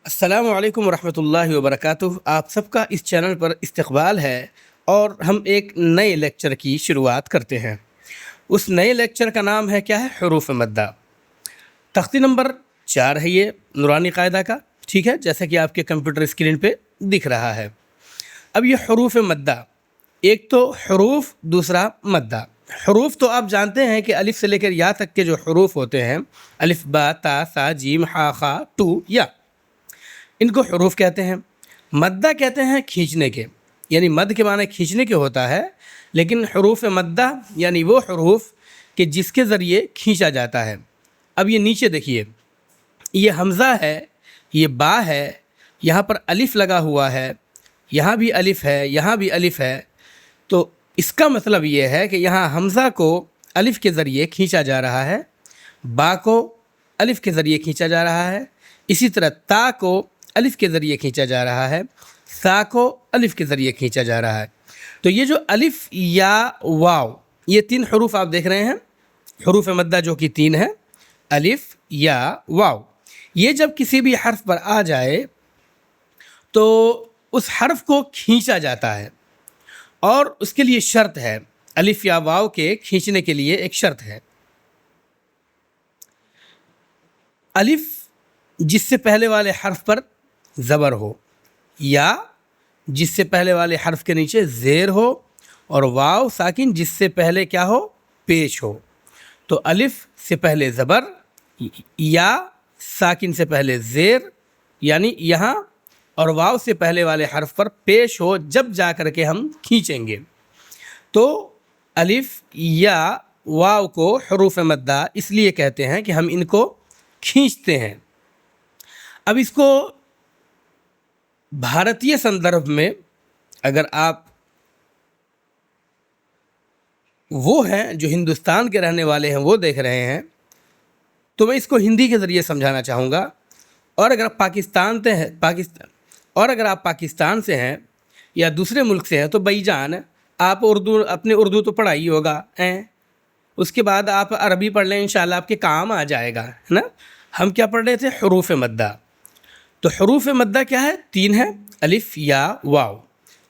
السلام علیکم ورحمۃ اللہ وبرکاتہ۔ آپ سب کا اس چینل پر استقبال ہے اور ہم ایک نئے لیکچر کی شروعات کرتے ہیں۔ اس نئے لیکچر کا نام ہے کیا ہے؟ حروف مدہ۔ تختی نمبر 4 ہے یہ نورانی قاعدہ کا، ٹھیک ہے، جیسا کہ آپ کے کمپیوٹر اسکرین پہ دکھ رہا ہے۔ اب یہ حروف مدہ، ایک تو حروف، دوسرا مدہ۔ حروف تو آپ جانتے ہیں کہ الف سے لے کر یا تک کے جو حروف ہوتے ہیں، الف با تا سا جیم ہا خا ٹو یا، ان کو حروف کہتے ہیں۔ مدہ کہتے ہیں کھینچنے کے، یعنی مد کے معنی کھینچنے کے ہوتا ہے، لیکن حروف مدہ یعنی وہ حروف کہ جس کے ذریعے کھینچا جاتا ہے۔ اب یہ نیچے دیکھیے، یہ حمزہ ہے، یہ با ہے، یہاں پر الف لگا ہوا ہے، یہاں بھی الف ہے، یہاں بھی الف ہے، تو اس کا مطلب یہ ہے کہ یہاں حمزہ کو الف کے ذریعے کھینچا جا رہا ہے، با کو الف کے ذریعے کھینچا جا رہا ہے، اسی طرح تا کو الف کے ذریعے کھینچا جا رہا ہے، سا کو الف کے ذریعے کھینچا جا رہا ہے۔ تو یہ جو الف یا واو، یہ 3 حروف آپ دیکھ رہے ہیں، حروف مدہ جو کہ 3 ہے، الف یا واو، یہ جب کسی بھی حرف پر آ جائے تو اس حرف کو کھینچا جاتا ہے، اور اس کے لیے شرط ہے، الف یا واو کے کھینچنے کے لیے ایک شرط ہے۔ الف جس سے پہلے والے حرف پر زبر ہو، یا جس سے پہلے والے حرف کے نیچے زیر ہو، اور واو ساکن جس سے پہلے کیا ہو؟ پیش ہو۔ تو الف سے پہلے زبر، یا ساکن سے پہلے زیر یعنی یہاں، اور واو سے پہلے والے حرف پر پیش ہو، جب جا کر کے ہم کھینچیں گے۔ تو الف یا واو کو حروف مدہ اس لیے کہتے ہیں کہ ہم ان کو کھینچتے ہیں۔ اب اس کو بھارتیہ سندربھ میں اگر آپ وہ ہیں جو ہندوستان کے رہنے والے ہیں وہ دیکھ رہے ہیں، تو میں اس کو ہندی کے ذریعے سمجھانا چاہوں گا، اور اگر آپ پاکستان سے ہیں یا دوسرے ملک سے ہیں تو بھائی جان آپ اردو تو پڑھا ہی ہوگا، اس کے بعد آپ عربی پڑھ لیں، انشاءاللہ آپ کے کام آ جائے گا، ہے نا۔ ہم کیا پڑھ رہے تھے؟ حروف مدہ۔ تو حروف مدہ کیا ہے؟ 3 ہے، الف یا واو۔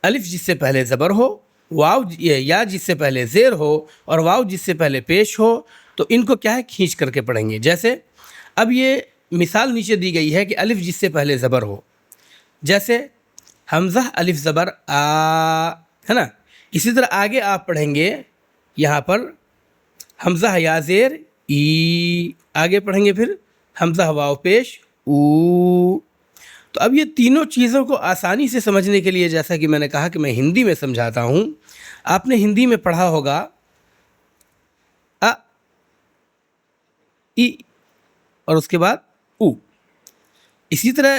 الف جس سے پہلے زبر ہو، واو یا جس سے پہلے زیر ہو، اور واو جس سے پہلے پیش ہو، تو ان کو کیا ہے؟ کھینچ کر کے پڑھیں گے۔ جیسے اب یہ مثال نیچے دی گئی ہے کہ الف جس سے پہلے زبر ہو، جیسے حمزہ الف زبر آ، ہے نا۔ اسی طرح آگے آپ پڑھیں گے، یہاں پر حمزہ یا زیر ای، آگے پڑھیں گے پھر حمزہ واو پیش او۔ تو اب یہ تینوں چیزوں کو آسانی سے سمجھنے کے لیے، جیسا کہ میں نے کہا کہ میں ہندی میں سمجھاتا ہوں، آپ نے ہندی میں پڑھا ہوگا ا ای اور اس کے بعد او۔ اسی طرح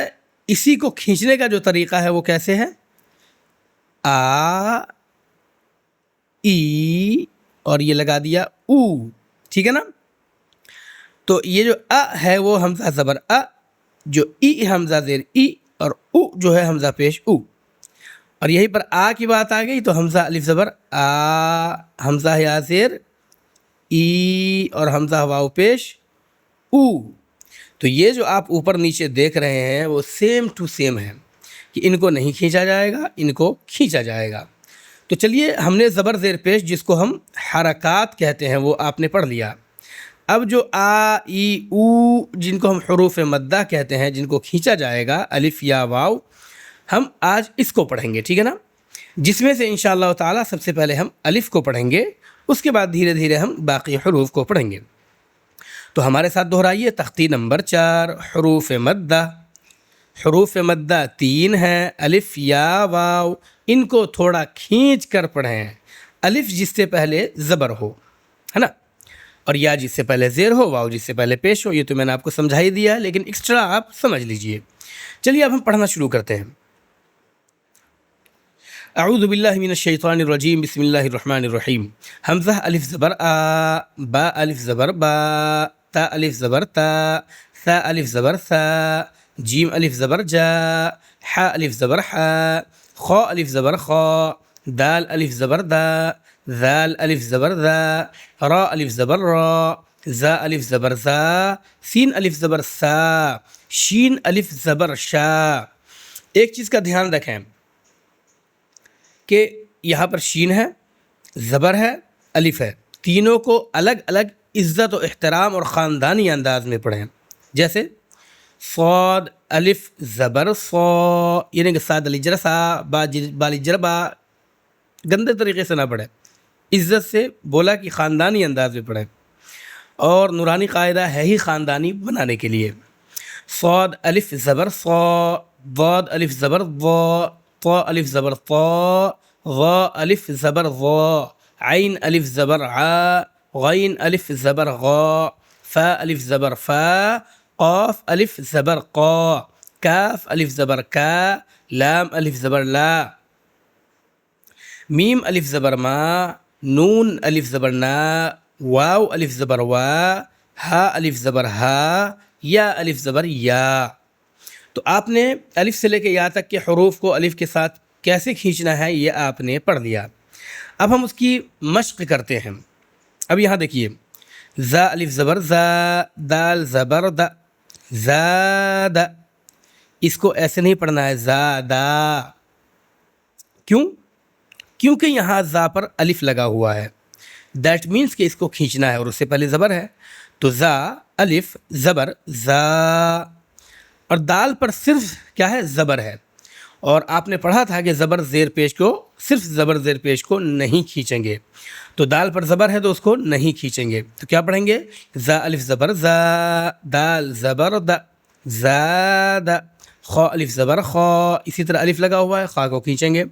اسی کو کھینچنے کا جو طریقہ ہے وہ کیسے ہے؟ آ ای اور یہ لگا دیا او، ٹھیک ہے نا۔ تو یہ جو ہے وہ حمزہ زبر جو حمزہ زیر ای، اور او جو ہے حمزہ پیش او، اور یہیں پر آ کی بات آ گئی تو حمزہ الف زبر آ، حمزہ یا زیر ای، اور حمزہ واو پیش او۔ تو یہ جو آپ اوپر نیچے دیکھ رہے ہیں وہ سیم ٹو سیم ہے، کہ ان کو نہیں کھینچا جائے گا، ان کو کھینچا جائے گا۔ تو چلیے، ہم نے زبر زیر پیش جس کو ہم حرکات کہتے ہیں وہ آپ نے پڑھ لیا۔ اب جو آ ای او جن کو ہم حروف مدہ کہتے ہیں، جن کو کھینچا جائے گا، الف یا واو، ہم آج اس کو پڑھیں گے، ٹھیک ہے نا، جس میں سے انشاءاللہ تعالی سب سے پہلے ہم الف کو پڑھیں گے، اس کے بعد دھیرے دھیرے ہم باقی حروف کو پڑھیں گے۔ تو ہمارے ساتھ دہرائیے، تختی نمبر 4، حروف مدہ۔ حروف مدہ 3 ہیں، الف یا واو، ان کو تھوڑا کھینچ کر پڑھیں۔ الف جس سے پہلے زبر ہو، ہے نا، اور یا جس سے پہلے زیر ہو، واو جس سے پہلے پیش ہو۔ یہ تو میں نے آپ کو سمجھا ہی دیا ہے، لیکن ایکسٹرا آپ سمجھ لیجئے۔ چلیے اب ہم پڑھنا شروع کرتے ہیں۔ اعوذ باللہ من الشیطان الرجیم، بسم اللہ الرحمن الرحیم۔ حمزہ الف زبر آ، با الف زبر با، تا الف زبر تا، ثا الف زبر ثا، جیم الف زبر جا، حا الف زبر حا، خا الف زبر خا، دال الف زبر دا، ذال الف زبر ذا، را الف زبر را، زا الف زبر زا، سین الف زبر سا، شین الف زبر شا. ایک چیز کا دھیان رکھیں کہ یہاں پر شین ہے، زبر ہے، الف ہے، تینوں کو الگ الگ عزت و احترام اور خاندانی انداز میں پڑھیں. جیسے صاد الف زبر صا، یعنی کہ صاد الجر سا، با الجر با. گندے طریقے سے نہ پڑھیں، عزت سے بولا کہ خاندانی انداز میں پڑھیں. اور نورانی قاعدہ ہے ہی خاندانی بنانے کے لیے. صاد الف زبر صا، ضاد الف زبر ضا، طا الف زبر طا، غا الف زبر غا، عین الف زبر عا، غین الف زبر غا، فا الف زبر فا، قاف الف زبر قا، کاف الف زبر کا، لام الف زبر لا، میم الف زبر ما، نون الف زبر نا، واو الف زبر وا، ہا الف زبر ہا، یا الف زبر یا. تو آپ نے الف سے لے کے یا تک کے حروف کو الف کے ساتھ کیسے کھینچنا ہے یہ آپ نے پڑھ لیا. اب ہم اس کی مشق کرتے ہیں. اب یہاں دیکھیے، زا الف زبر زا، دال زبر دا، زاد. اس کو ایسے نہیں پڑھنا ہے زادا. کیوں؟ کیونکہ یہاں زا پر الف لگا ہوا ہے. دیٹ مینس کہ اس کو کھینچنا ہے اور اس سے پہلے زبر ہے. تو زا الف زبر زا. اور دال پر صرف کیا ہے؟ زبر ہے. اور آپ نے پڑھا تھا کہ زبر زیر پیش کو، صرف زبر زیر پیش کو نہیں کھینچیں گے. تو دال پر زبر ہے تو اس کو نہیں کھینچیں گے. تو کیا پڑھیں گے؟ زا الف زبر زا، دال زبر دا، زاد. خا الف زبر خا، اسی طرح الف لگا ہوا ہے، خا کو کھینچیں گے.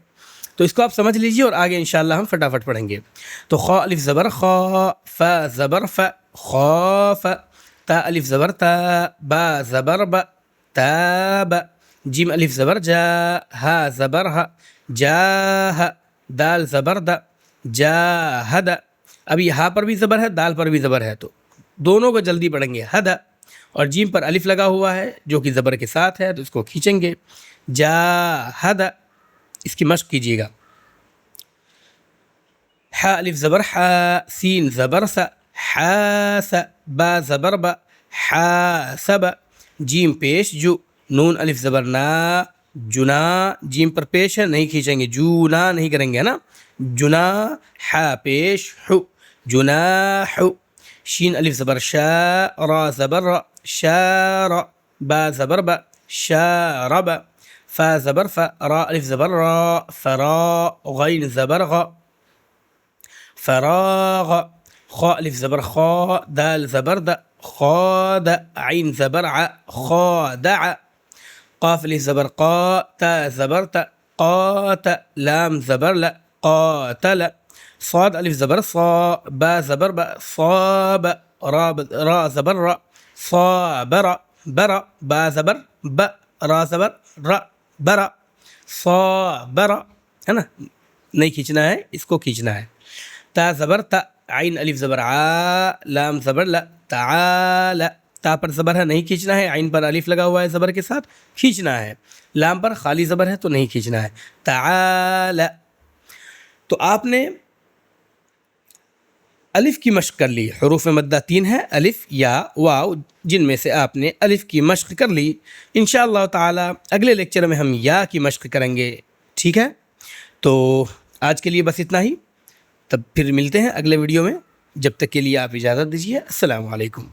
تو اس کو آپ سمجھ لیجیے اور آگے انشاءاللہ ہم فٹافٹ پڑھیں گے. تو خا الف زبر خا، فا زبر فا، خاف. تا الف زبر تا، با زبر با، تاب. جیم الف زبر جا، ہا زبر ہا، جاہ. دال زبر دا، جاہد. اب یہاں پر بھی زبر ہے، دال پر بھی زبر ہے، تو دونوں کو جلدی پڑھیں گے. حد. اور جیم پر الف لگا ہوا ہے جو کہ زبر کے ساتھ ہے، تو اس کو کھینچیں گے. جاہد. اس کی مشق کیجیے گا. حا الف زبر حا، سین زبر سا، حاس. با زبر با، حاسب. جیم پیش جو، نون الف زبر نا، جنا. جیم پر پیش ہے، نہیں کھینچیں گے، جونا نہیں کریں گے نا. جنا. حا پیش حو، جناح. شین الف زبر شا، را زبر را، شار. با زبر با، شارب. فا زبر فا، را الف زبر را، فرا. غین زبر غا، فراغ. خا الف زبر خا، دال زبر دا، خاد. عین زبر ع، خادع. قاف الف زبر قا، تا زبر تا، قات. لام زبر لا، قاتل. صاد الف زبر صا، با زبر با، صاب. را زبر را، صابر. برا. با زبر با، را زبر را، برا. صابر. ہے نا؟ نہیں کھینچنا ہے، اس کو کھینچنا ہے. تا زبر تا، عین الف زبر عا، لام زبر لا، تعال. تا پر زبر ہے، نہیں کھینچنا ہے. عین پر الف لگا ہوا ہے زبر کے ساتھ، کھینچنا ہے. لام پر خالی زبر ہے تو نہیں کھینچنا ہے. تعال. تو آپ نے الف کی مشق کر لی. حروف مدہ 3 ہے، الف، یا، واو، جن میں سے آپ نے الف کی مشق کر لی. انشاءاللہ تعالی اگلے لیکچر میں ہم یا کی مشق کریں گے. ٹھیک ہے؟ تو آج کے لیے بس اتنا ہی. تب پھر ملتے ہیں اگلے ویڈیو میں. جب تک کے لیے آپ اجازت دیجیے. السلام علیکم.